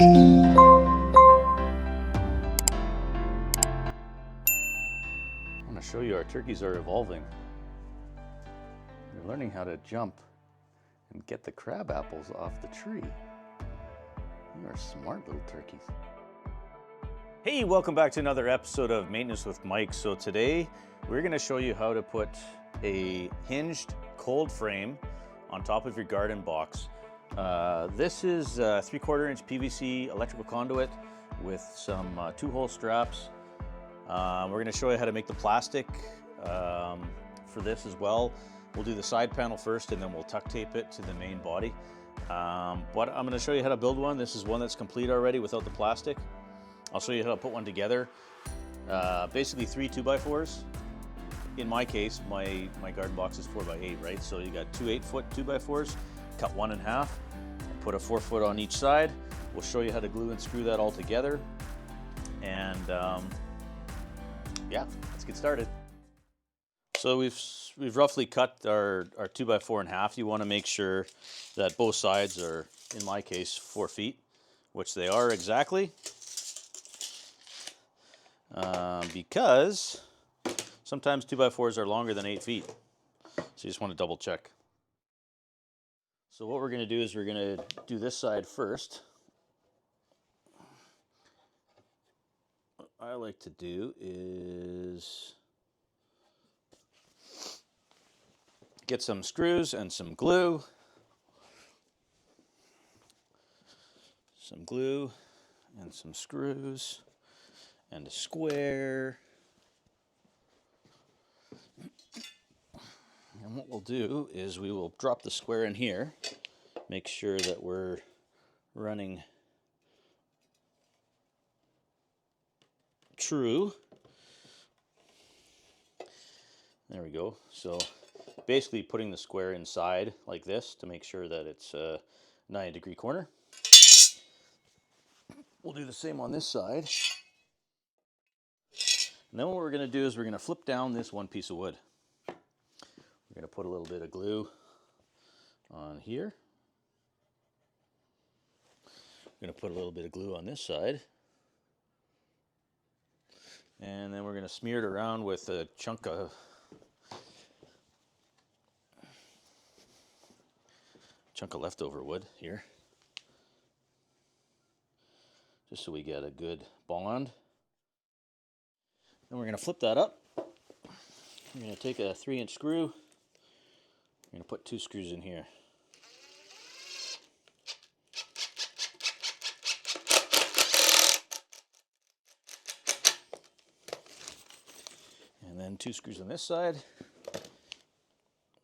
I want to show you our turkeys are evolving. They're learning how to jump and get the crab apples off the tree. You are smart little turkeys. Hey, welcome back to another episode of Maintenance with Mike. So today we're going to show you how to put a hinged cold frame on top of your garden box. This is a 3/4 inch PVC electrical conduit with some 2-hole straps. We're going to show you how to make the plastic for this as well. We'll do the side panel first and then we'll tuck tape it to the main body. But I'm going to show you how to build one. This is one that's complete already without the plastic. I'll show you how to put one together. Basically 3 2x4s. In my case, my garden box is 4x8, right? So you got 2 8-foot 2x4s, cut one in half, and put a 4-foot on each side. We'll show you how to glue and screw that all together. And yeah, let's get started. So we've roughly cut our 2x4 in half. You want to make sure that both sides are, in my case, 4 feet, which they are exactly. Because sometimes 2x4s are longer than 8 feet. So you just want to double check. So what we're going to do is we're going to do this side first. What I like to do is get some screws and some glue. Some glue and some screws and a square. And what we'll do is we will drop the square in here, make sure that we're running true. There we go. So basically putting the square inside like this to make sure that it's a 90-degree corner. We'll do the same on this side. And then what we're going to do is we're going to flip down this one piece of wood. We're going to put a little bit of glue on here. We're going to put a little bit of glue on this side. And then we're going to smear it around with a chunk of leftover wood here. Just so we get a good bond. Then we're going to flip that up. We're going to take a 3-inch screw. We're going to put 2 screws in here. And then 2 screws on this side.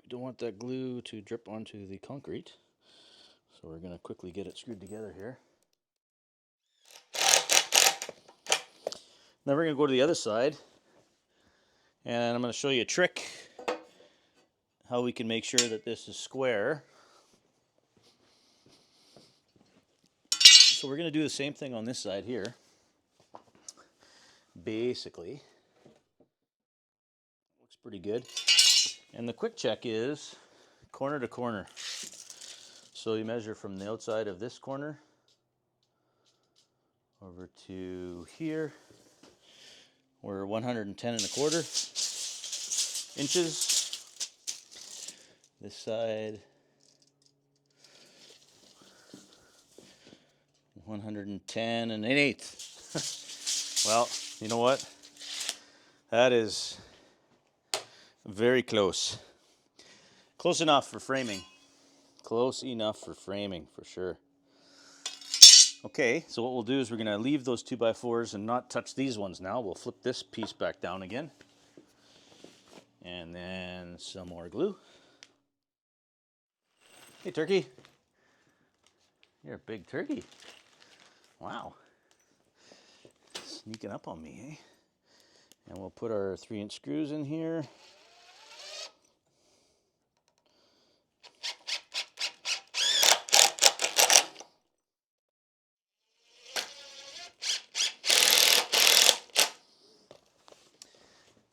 We don't want that glue to drip onto the concrete. So we're going to quickly get it screwed together here. Then we're going to go to the other side, and I'm going to show you a trick how we can make sure that this is square. So we're going to do the same thing on this side here. Basically, looks pretty good. And the quick check is corner to corner. So you measure from the outside of this corner over to here. We're 110 1/4 inches. This side, 110 1/8. Well, you know what? That is very close. Close enough for framing. Close enough for framing, for sure. Okay, so what we'll do is we're going to leave those 2x4s and not touch these ones now. We'll flip this piece back down again. And then some more glue. Hey, turkey. You're a big turkey. Wow. Sneaking up on me, eh? And we'll put our 3-inch screws in here.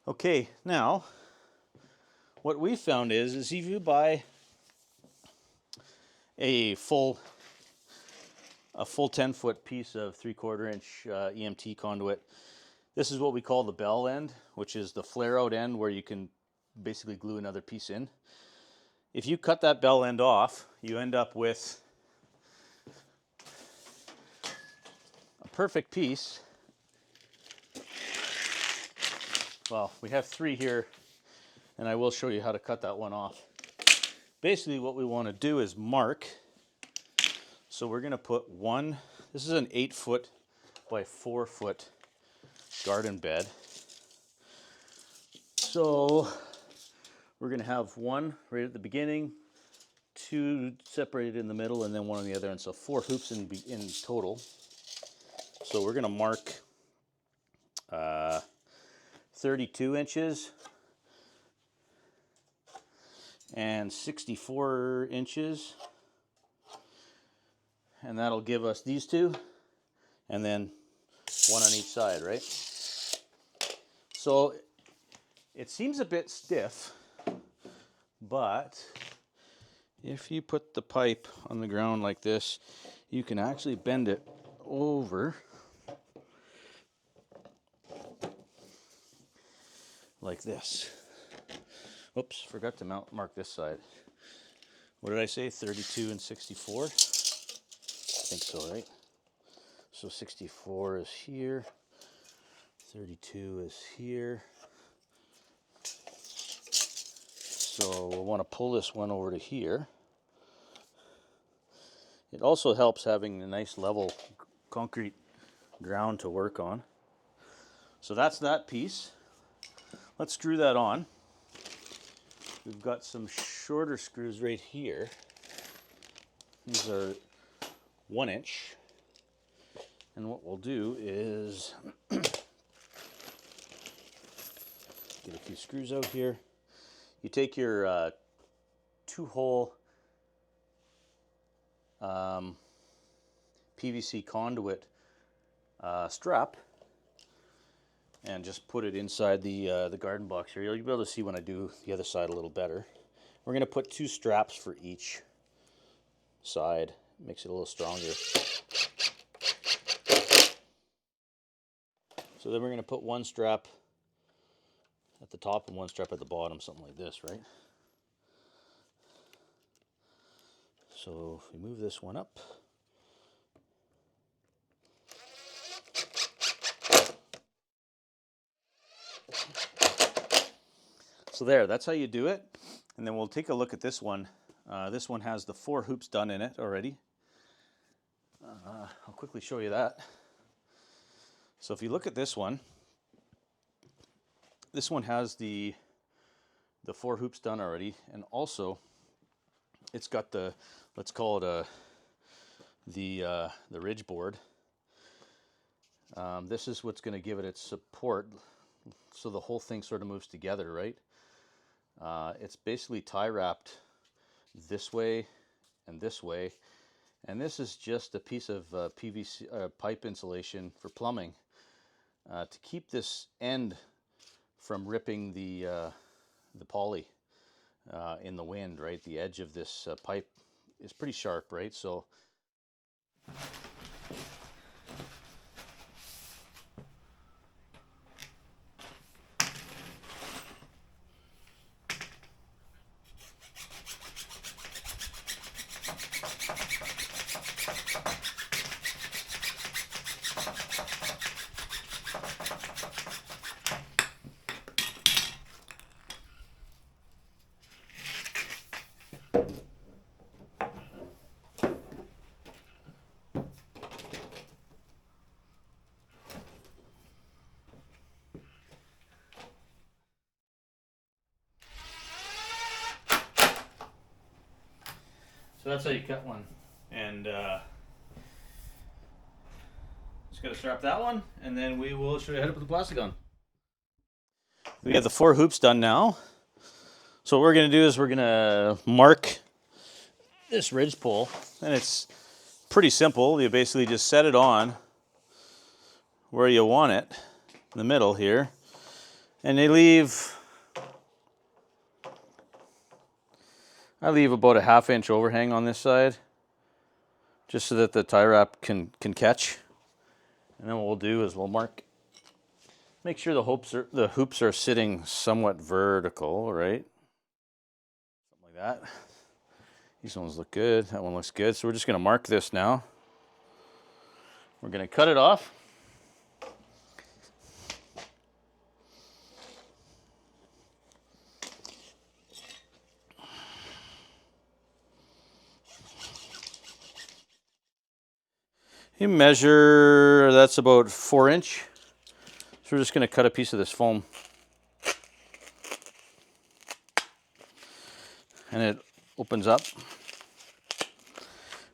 Okay, now what we found is if you buy a full a full 10-foot piece of 3/4 inch EMT conduit. This is what we call the bell end, which is the flare out end where you can basically glue another piece in. If you cut that bell end off, you end up with a perfect piece. Well, we have 3 here, and I will show you how to cut that one off. Basically what we want to do is mark. So we're going to put one, this is an 8-foot by 4-foot garden bed. So we're going to have one right at the beginning, 2 separated in the middle, and then one on the other end. So 4 hoops in total. So we're going to mark 32 inches and 64 inches. And that'll give us these 2, and then one on each side, right? So it seems a bit stiff, but if you put the pipe on the ground like this, you can actually bend it over like this. Oops, forgot to mark this side. What did I say? 32 and 64? I think so, right? So 64 is here, 32 is here. So we'll want to pull this one over to here. It also helps having a nice level concrete ground to work on. So that's that piece. Let's screw that on. We've got some shorter screws right here. These are 1 inch. And what we'll do is get a few screws out here. You take your 2-hole PVC conduit strap and just put it inside the garden box here. You'll be able to see when I do the other side a little better. We're going to put 2 straps for each side. Makes it a little stronger. So then we're going to put 1 strap at the top and 1 strap at the bottom, something like this, right? So if we move this one up, so there, that's how you do it. And then we'll take a look at this one. This one has the 4 hoops done in it already. I'll quickly show you that. So if you look at this one has the 4 hoops done already, and also it's got the, let's call it the ridge board. This is what's going to give it its support, so the whole thing sort of moves together, right? It's basically tie wrapped this way and this way, and this is just a piece of PVC pipe insulation for plumbing to keep this end from ripping the poly in the wind, right? The edge of this pipe is pretty sharp, right? So that's how you cut one. And just got to strap that one, and then we will show you how to put the plastic on. We have the 4 hoops done now. So what we're going to do is we're going to mark this ridge pole, and it's pretty simple. You basically just set it on where you want it, in the middle here, and I leave about a 1/2 inch overhang on this side just so that the tie wrap can catch. And then what we'll do is we'll make sure the hoops are sitting somewhat vertical, right? Something like that. These ones look good. That one looks good. So we're just going to mark this now. We're going to cut it off. You measure, that's about 4 inch. So we're just going to cut a piece of this foam. And it opens up.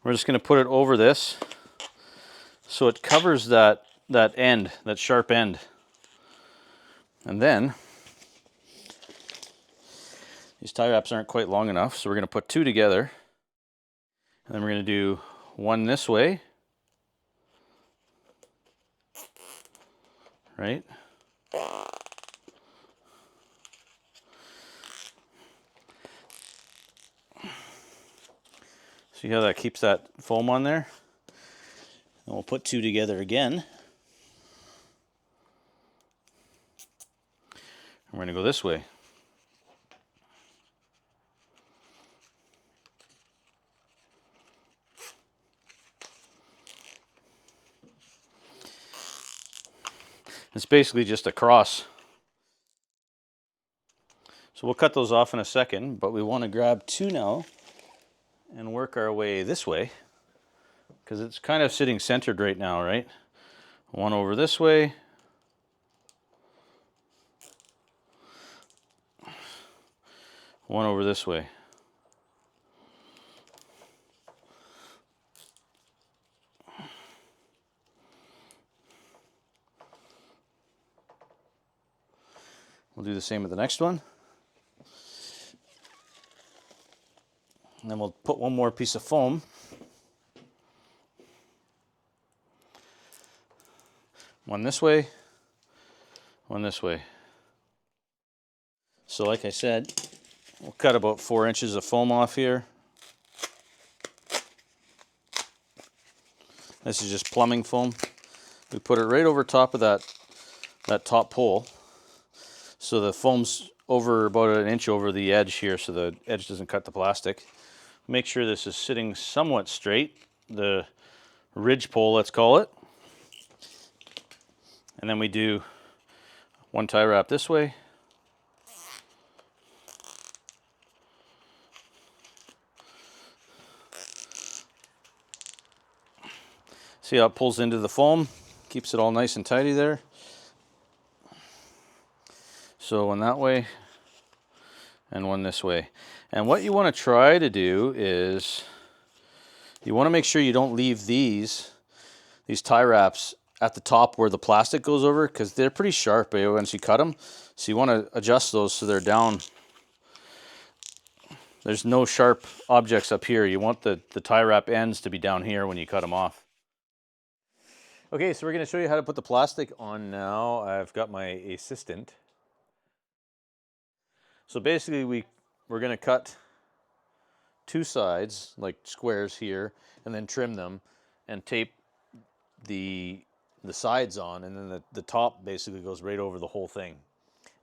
We're just going to put it over this so it covers that end, that sharp end. And then these tie wraps aren't quite long enough, so we're going to put 2 together. And then we're going to do one this way. Right? See how that keeps that foam on there? And we'll put 2 together again. And we're going to go this way. It's basically just a cross. So we'll cut those off in a second, but we want to grab 2 now and work our way this way, because it's kind of sitting centered right now, right? One over this way. One over this way. We'll do the same with the next one. And then we'll put one more piece of foam. One this way, one this way. So like I said, we'll cut about 4 inches of foam off here. This is just plumbing foam. We put it right over top of that top pole. So the foam's over about 1 inch over the edge here, so the edge doesn't cut the plastic. Make sure this is sitting somewhat straight, the ridge pole, let's call it. And then we do one tie wrap this way. See how it pulls into the foam? Keeps it all nice and tidy there. So one that way and one this way. And what you want to try to do is you want to make sure you don't leave these tie wraps at the top where the plastic goes over, because they're pretty sharp once you cut them. So you want to adjust those so they're down. There's no sharp objects up here. You want the tie wrap ends to be down here when you cut them off. Okay, so we're going to show you how to put the plastic on now. I've got my assistant. So basically we're going to cut 2 sides, like squares here, and then trim them and tape the sides on, and then the top basically goes right over the whole thing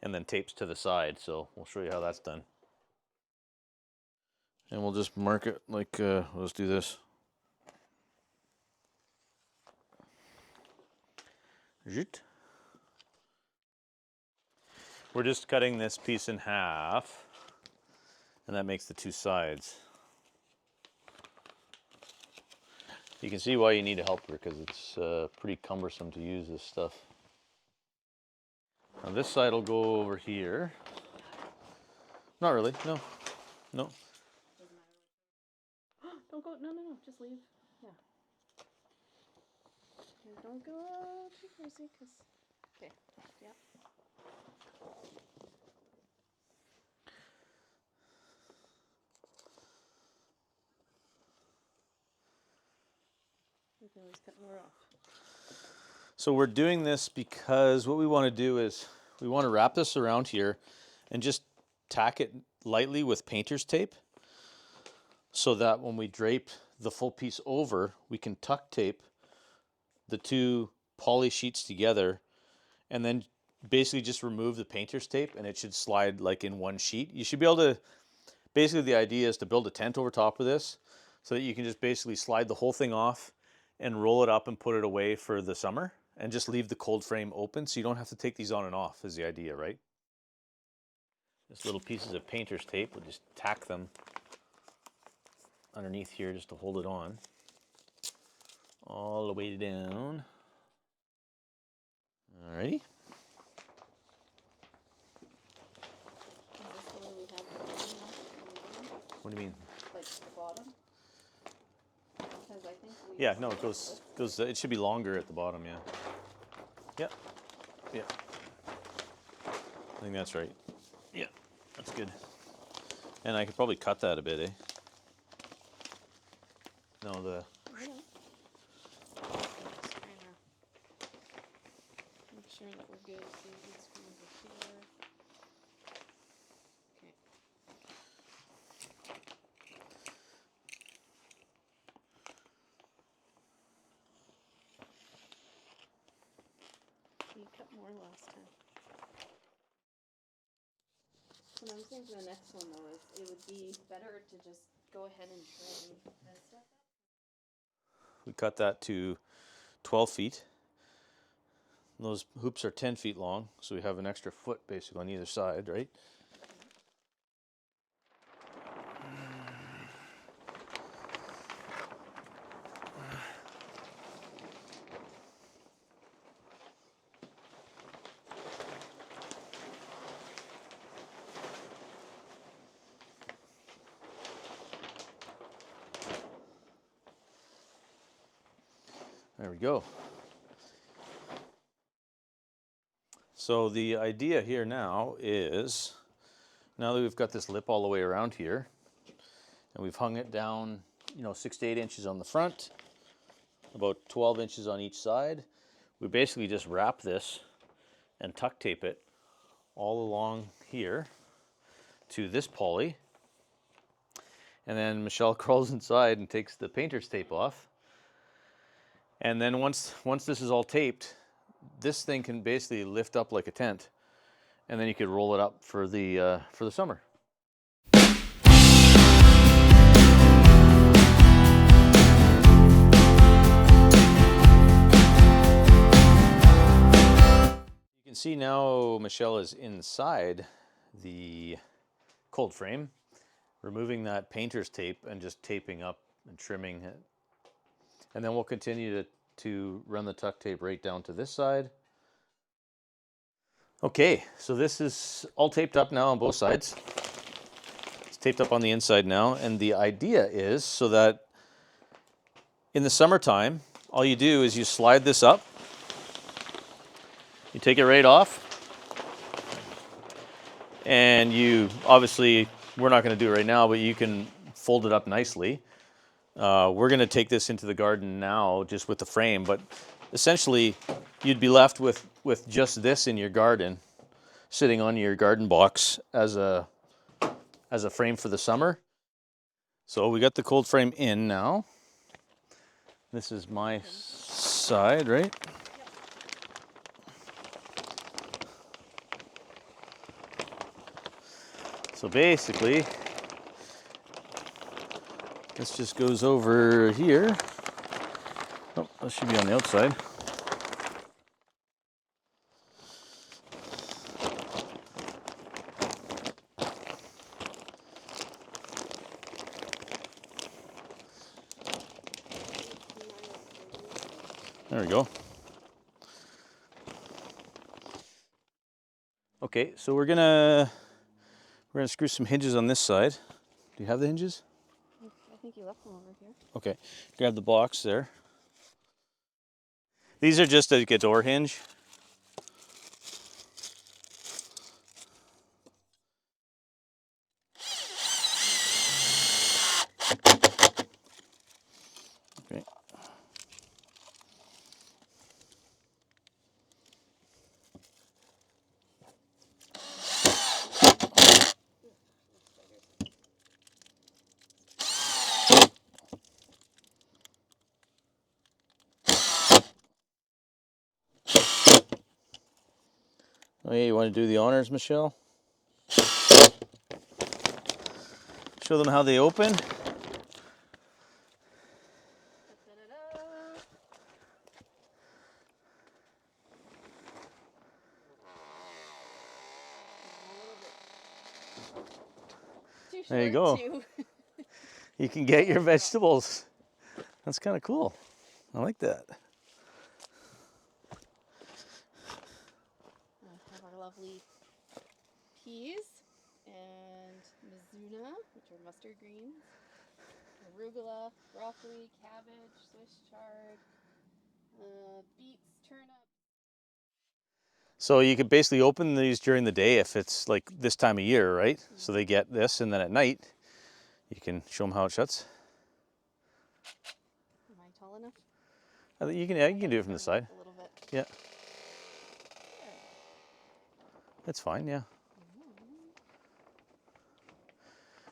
and then tapes to the side. So we'll show you how that's done. And we'll just mark it like, let's do this. We're just cutting this piece in half, and that makes the 2 sides. You can see why you need a helper, because it's pretty cumbersome to use this stuff. Now this side will go over here. Not really, no. No. Don't go, no, just leave. Yeah. And don't go too crazy, because, okay, yep. You can always cut more off. So we're doing this because what we want to do is we want to wrap this around here and just tack it lightly with painter's tape, so that when we drape the full piece over, we can tuck tape the two poly sheets together and then basically just remove the painter's tape and it should slide like in one sheet. You should be able to, basically the idea is to build a tent over top of this so that you can just basically slide the whole thing off and roll it up and put it away for the summer and just leave the cold frame open so you don't have to take these on and off is the idea, right? Just little pieces of painter's tape, we'll just tack them underneath here just to hold it on all the way down. Alrighty. Is this the way we have the bottom now? What do you mean? Like the bottom? Because I think we... Yeah, no, it goes, it should be longer at the bottom, yeah. Yep, yeah. I think that's right. Yeah, that's good. And I could probably cut that a bit, eh? No, the... Make sure that we're good. So this one over here. Okay. You cut more last time. What I'm saying for the next one though is it would be better to just go ahead and trim this stuff up. We cut that to 12 feet. Those hoops are 10 feet long, so we have an extra foot basically on either side, right? There we go. So the idea here now is, now that we've got this lip all the way around here, and we've hung it down, 6 to 8 inches on the front, about 12 inches on each side, we basically just wrap this and tuck tape it all along here to this poly. And then Michelle crawls inside and takes the painter's tape off. And then once this is all taped, this thing can basically lift up like a tent, and then you could roll it up for the summer. You can see now Michelle is inside the cold frame, removing that painter's tape and just taping up and trimming it. And then we'll continue to run the tuck tape right down to this side. Okay, so this is all taped up now on both sides. It's taped up on the inside now, and the idea is so that in the summertime, all you do is you slide this up, you take it right off, and you, obviously, we're not going to do it right now, but you can fold it up nicely. We're going to take this into the garden now just with the frame, but essentially you'd be left with just this in your garden, sitting on your garden box as a frame for the summer. So we got the cold frame in now. This is my side, right? So basically, this just goes over here. Oh, that should be on the outside. There we go. Okay, so we're gonna screw some hinges on this side. Do you have the hinges? I think you left them over here. Okay, grab the box there. These are just like a door hinge. Okay. want to do the honors, Michelle? Show them how they open. There you go. You can get your vegetables. That's kind of cool. I like that. I have our lovely peas and mizuna, which are mustard greens, arugula, broccoli, cabbage, Swiss chard, beets, turnip. So you could basically open these during the day if it's like this time of year, right? Mm-hmm. So they get this, and then at night you can show them how it shuts. Am I tall enough? I think you can. Yeah, you can do it from the side. A little bit. Yeah. That's fine. Yeah.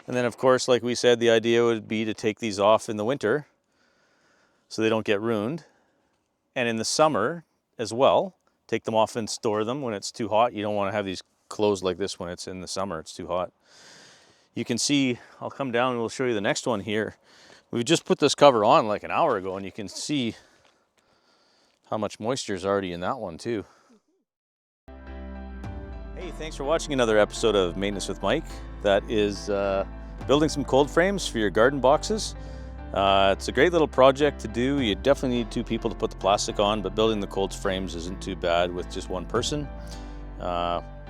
And then, of course, like we said, the idea would be to take these off in the winter so they don't get ruined, and in the summer as well. Take them off and store them when it's too hot. You don't want to have these closed like this when it's in the summer. It's too hot. You can see, I'll come down and we'll show you the next one here. We just put this cover on like an hour ago, and you can see how much moisture is already in that one too. Hey, thanks for watching another episode of Maintenance with Mike. That is building some cold frames for your garden boxes. It's a great little project to do. You definitely need 2 people to put the plastic on, but building the cold frames isn't too bad with just 1 person.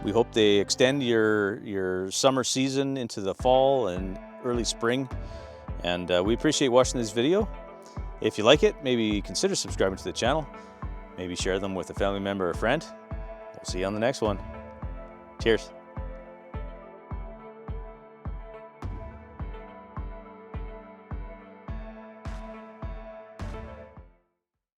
We hope they extend your summer season into the fall and early spring. And we appreciate watching this video. If you like it, maybe consider subscribing to the channel. Maybe share them with a family member or friend. We'll see you on the next one. Cheers.